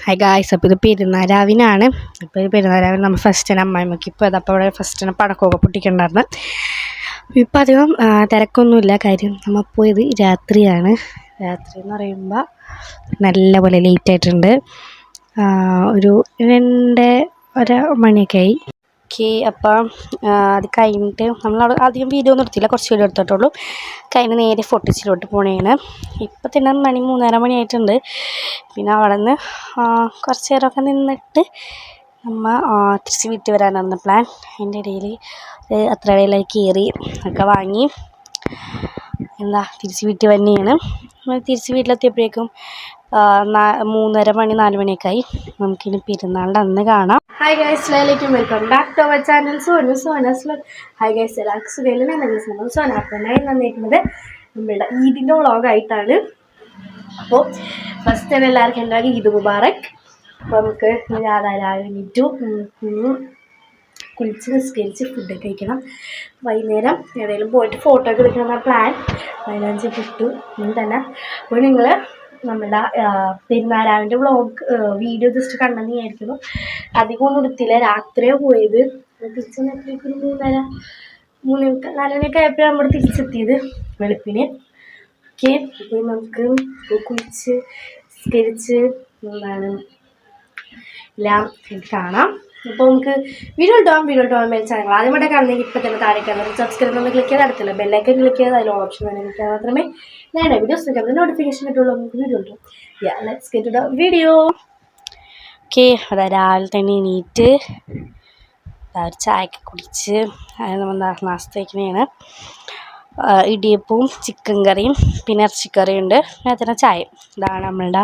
Hi guys, അപ്പോൾ ഇത് പെരുന്നാരാവിനാണ്. ഇപ്പോൾ ഇത് പെരുന്നാരാവിന് നമ്മൾ ഫസ്റ്റിന് അമ്മായിമ്മക്ക് ഇപ്പോൾ അതപ്പോൾ അവിടെ ഫസ്റ്റിന് പടക്കമൊക്കെ പൊട്ടിക്കണ്ടായിരുന്നു. ഇപ്പോൾ അധികം തിരക്കൊന്നുമില്ല. കാര്യം നമ്മൾ പോയത് രാത്രിയാണ്. രാത്രി എന്ന് പറയുമ്പോൾ നല്ലപോലെ ലേറ്റായിട്ടുണ്ട്. ഒരു 2:30 മണിയൊക്കെ ആയി. അപ്പം അത് കഴിഞ്ഞിട്ട് നമ്മളവിടെ അധികം വീഡിയോ ഒന്നും എടുത്തില്ല, കുറച്ച് വീഡിയോ എടുത്തിട്ടുള്ളൂ. കഴിഞ്ഞ് നേരെ ഫോർട്ടിച്ചിലോട്ട് പോണേണ്. ഇപ്പം തന്നെ 3:30 മണിയായിട്ടുണ്ട്. പിന്നെ അവിടെ നിന്ന് കുറച്ച് നേരമൊക്കെ നിന്നിട്ട് നമ്മൾ തിരിച്ച് വീട്ടിൽ വരാനായിരുന്നു പ്ലാൻ. അതിൻ്റെ ഇടയിൽ അത്ര വേലായി കയറി ഒക്കെ വാങ്ങി തിരിച്ച് വീട്ടിൽ തന്നെയാണ്. തിരിച്ച് വീട്ടിലെത്തിയപ്പോഴേക്കും 3:30 മണി 4 മണിയൊക്കെ ആയി. നമുക്കിനി പെരുന്നാളിൻ്റെ അന്ന് കാണാം. ഹായ് ഗൈസ്, അസ്സലാമു welcome back to our channel Sona's vlog. Hi guys, എല്ലാവർക്കും സുഖമില്ല. ഞാൻ സോനാപ്പനായി നന്നിരിക്കുന്നത് നമ്മളുടെ ഈദിൻ്റെ വ്ളോഗായിട്ടാണ്. അപ്പോൾ ഫസ്റ്റ് തന്നെ എല്ലാവർക്കും എൻ്റെ ഈദ് മുബാറക്. അപ്പോൾ നമുക്ക് രാവിലെ എണീറ്റു, കുളിച്ച് നിസ്കരിച്ച് ഫുഡൊക്കെ കഴിക്കണം. വൈകുന്നേരം എവിടെയെങ്കിലും പോയിട്ട് ഫോട്ടോ ഒക്കെ എടുക്കണമെന്ന പ്ലാൻ. 15 കിട്ടു തന്നെ. അപ്പോൾ നിങ്ങൾ നമ്മളുടെ പെരുന്നാരാവിൻ്റെ വ്ളോഗ് വീഡിയോ ജസ്റ്റ് കണ്ടെന്ന് വിചാരിക്കുന്നു. അധികം ഒന്നും എടുത്തില്ല, രാത്രിയാണ് പോയത്. തിരിച്ച് വന്നപ്പോഴേക്കും 3:30 4 മണിയൊക്കെ ആയപ്പോഴാണ് നമ്മൾ തിരിച്ചെത്തിയത് വെളുപ്പിന്. ഓക്കെ, അപ്പോൾ നമുക്ക് കുളിച്ച് നിസ്കരിച്ച് എല്ലാം കാണാം. അപ്പോൾ നമുക്ക് വീഡിയോ ഇട്ടാൻ മേൽ ചാനൽ ആദ്യമായിട്ട് കാണുന്നെങ്കിൽ ഇപ്പോൾ തന്നെ താഴെ കാണുന്നത് സബ്സ്ക്രൈബ് ഒന്ന് ക്ലിക്ക് ചെയ്ത് അടുത്തുള്ള ബെല്ലൈക്കൻ ക്ലിക്ക് ചെയ്ത് അതിൽ ഓപ്ഷൻ തന്നെ ക്ലിക്ക് മാത്രമേ ഞാൻ വീഡിയോസ് നോക്കാം നോട്ടിഫിക്കേഷൻ കിട്ടുള്ളൂ. നമുക്ക് വീഡിയോ ഇട്ടു. Let's get to the video. Okay, അതാ രാവിലെ തന്നെ എണീറ്റ് ഒരു ചായയൊക്കെ കുടിച്ച് അത് നമ്മൾ നാസ്ത വയ്ക്കുന്നതാണ്. ഇടിയപ്പവും ചിക്കൻ കറിയും പിന്നെ ഇറച്ചിക്കറിയും ഉണ്ട്. അതിന് ചായ. ഇതാണ് നമ്മളുടെ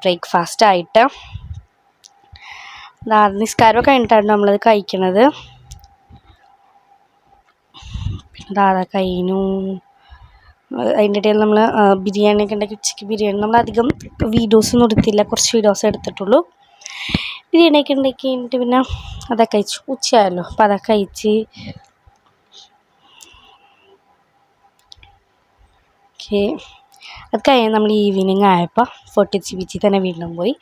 ബ്രേക്ക്ഫാസ്റ്റായിട്ട്. നിസ്കാരമൊക്കെ കഴിഞ്ഞിട്ടാണ് നമ്മളത് കഴിക്കണത്. അതാ കഴിഞ്ഞു. അതിൻ്റെ ഇടയിൽ നമ്മൾ ബിരിയാണിയൊക്കെ ഉണ്ടാക്കി. ഉച്ചയ്ക്ക് ബിരിയാണി നമ്മളധികം വീഡിയോസൊന്നും എടുത്തില്ല, കുറച്ച് വീഡിയോസ് എടുത്തിട്ടുള്ളൂ. ബിരിയാണിയൊക്കെ ഉണ്ടാക്കി കഴിഞ്ഞിട്ട് പിന്നെ അതൊക്കെ കഴിച്ചു. ഉച്ചയായല്ലോ, അപ്പോൾ അതൊക്കെ കഴിച്ച് ഓക്കെ. അത് കഴിഞ്ഞ് നമ്മൾ ഈവനിങ് ആയപ്പോൾ ഫോർട്ടിച്ച് തന്നെ വീണ്ടും പോയി.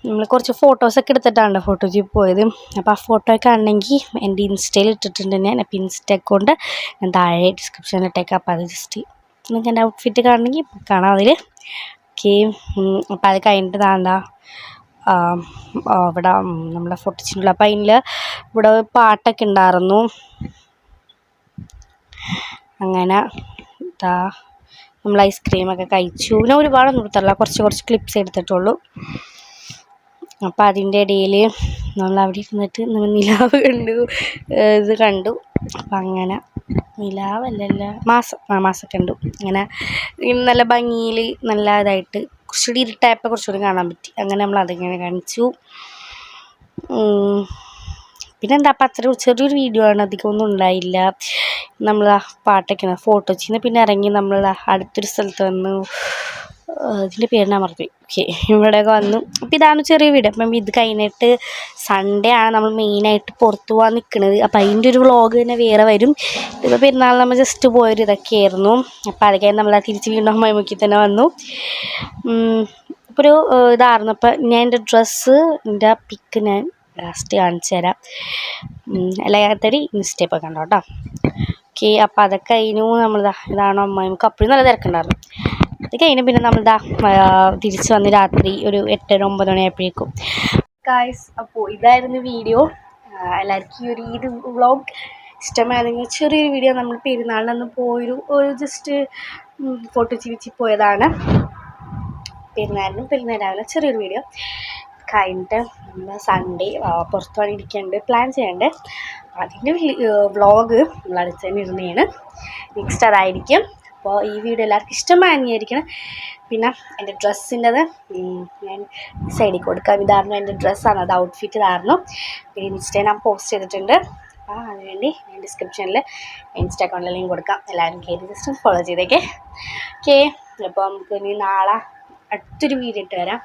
നമ്മൾ കുറച്ച് ഫോട്ടോസൊക്കെ എടുത്തിട്ടാണ് ഫോട്ടോ ജീപ്പ് പോയത്. അപ്പോൾ ആ ഫോട്ടോ ഒക്കെ ആണെങ്കിൽ എൻ്റെ ഇൻസ്റ്റയിൽ ഇട്ടിട്ടുണ്ട്. അപ്പോൾ ഇൻസ്റ്റ അക്കൗണ്ട് ഞാൻ താഴെ ഡിസ്ക്രിപ്ഷനിൽ ഇട്ടേക്കാം. അപ്പോൾ അത് ജസ്റ്റ് നിങ്ങൾക്ക് എൻ്റെ ഔട്ട്ഫിറ്റ് കാണണമെങ്കിൽ കാണാം അതിൽ. ഓക്കെ, അപ്പോൾ അത് കഴിഞ്ഞിട്ട് ഇവിടെ നമ്മുടെ ഫോർട്ടിച്ചിനുള്ള. അപ്പോൾ അതിൽ ഇവിടെ പാട്ടൊക്കെ ഉണ്ടായിരുന്നു. അങ്ങനെ നമ്മൾ ഐസ്ക്രീമൊക്കെ കഴിച്ചു. പിന്നെ ഒരുപാടൊന്നും എടുത്തില്ല, കുറച്ച് ക്ലിപ്സ് എടുത്തിട്ടുള്ളൂ. അപ്പോൾ അതിൻ്റെ ഇടയിൽ നമ്മൾ അവിടെ ഇരുന്നിട്ട് നമ്മൾ നിലാവ് കണ്ടു. അപ്പം അങ്ങനെ നിലാവല്ലല്ല മാസം കണ്ടു. അങ്ങനെ നല്ല ഭംഗിയിൽ നല്ല ഇതായിട്ട് കുറച്ചുകൂടി ഇരുട്ടായപ്പോൾ കുറച്ചുകൂടി കാണാൻ പറ്റി. അങ്ങനെ നമ്മൾ അതിങ്ങനെ കാണിച്ചു. പിന്നെ അപ്പം അത്ര ചെറിയൊരു വീഡിയോ ആണ്, അധികം ഒന്നും ഉണ്ടായില്ല. നമ്മൾ പാട്ടൊക്കെ ഫോട്ടോ ചെയ്യുന്ന പിന്നെ ഇറങ്ങി നമ്മൾ അടുത്തൊരു സ്ഥലത്ത് വന്നു. ഇതിൻ്റെ പേരിനാ മറന്നു. ഓക്കെ, ഇവിടെയൊക്കെ വന്നു. അപ്പോൾ ഇതാണ് ചെറിയ വീഡിയോ. അപ്പം ഇത് കഴിഞ്ഞിട്ട് സൺഡേ ആണ് നമ്മൾ മെയിനായിട്ട് പുറത്തു പോകാൻ നിൽക്കുന്നത്. അപ്പം അതിൻ്റെ ഒരു വ്ളോഗ് തന്നെ വേറെ വരും. ഇപ്പോൾ പെരുന്നാൾ നമ്മൾ ജസ്റ്റ് പോയൊരു ഇതൊക്കെയായിരുന്നു. അപ്പോൾ അത് കഴിഞ്ഞ് നമ്മൾ തിരിച്ച് വീണ്ടും അമ്മായിമ്മക്ക് തന്നെ വന്നു. ഇപ്പോൾ ഒരു ഇതായിരുന്നു. അപ്പം ഞാൻ എൻ്റെ ഡ്രസ്സിൻ്റെ പിക്ക് ഞാൻ ലാസ്റ്റ് കാണിച്ചു തരാം. എല്ലാത്തടി ഇൻസ്റ്റയൊക്കെ കണ്ടോ കേട്ടോ. ഓക്കെ, അപ്പോൾ അതൊക്കെ കഴിഞ്ഞു. ഇതാണോ അമ്മായിമ്മക്ക് അപ്പോഴും നല്ല തിരക്കുണ്ടായിരുന്നു. അത് കഴിഞ്ഞ് പിന്നെ തിരിച്ച് വന്ന് രാത്രി ഒരു 8-9 മണിയായപ്പോഴേക്കും. ഗായ്സ്, അപ്പോൾ ഇതായിരുന്നു വീഡിയോ. എല്ലാവർക്കും ഈ ഒരു ഈദ് വ്ളോഗ് ഇഷ്ടമായിരുന്നെങ്കിൽ ചെറിയൊരു വീഡിയോ നമ്മൾ പെരുന്നാളിനന്ന് പോയൊരു ജസ്റ്റ് ഫോട്ടോ ചിരിച്ച് പോയതാണ്. പെരുന്നാളിന് ചെറിയൊരു വീഡിയോ കഴിഞ്ഞിട്ട് നമ്മൾ സൺഡേ പുറത്തു പോകാനിരിക്കുന്നുണ്ട്, പ്ലാൻ ചെയ്യണ്ടേ. അതിൻ്റെ വ്ളോഗ് നമ്മൾ അടുത്ത് തന്നെ ഇരുന്നതാണ്. നെക്സ്റ്റ് അതായിരിക്കും. അപ്പോൾ ഈ വീഡിയോ എല്ലാവർക്കും ഇഷ്ടമായിരിക്കണം. പിന്നെ എൻ്റെ ഡ്രസ്സിൻ്റെത് ഞാൻ സൈഡിൽ കൊടുക്കാം. ഇതായിരുന്നു എൻ്റെ ഡ്രസ്സാണ്, അത് ഔട്ട്ഫിറ്റ് ഇതായിരുന്നു. പിന്നെ ഇൻസ്റ്റയിൽ ഞാൻ പോസ്റ്റ് ചെയ്തിട്ടുണ്ട്. അപ്പോൾ അതിനുവേണ്ടി ഞാൻ ഡിസ്ക്രിപ്ഷനിൽ ഇൻസ്റ്റ അക്കൗണ്ടിൽ ലിങ്ക് കൊടുക്കാം. എല്ലാവരും കയറി ജസ്റ്റ് ഫോളോ ചെയ്തേക്കെ. ഓക്കെ, അപ്പോൾ നമുക്ക് ഇനി നാളെ അടുത്തൊരു വീഡിയോ ഇട്ട് വരാം.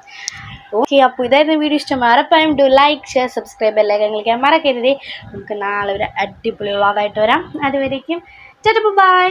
ഓക്കെ, അപ്പോൾ ഇതായിരുന്നു വീഡിയോ. ഇഷ്ടമായപ്പോൾ ഡു ലൈക്ക്, ഷെയർ, സബ്സ്ക്രൈബ് എല്ലാം കളിക്കാൻ മറക്കരുത്. നമുക്ക് നാളെ ഒരു അടിപൊളി വ്ളോഗായിട്ട് വരാം. അതുവരേക്കും ബൈ.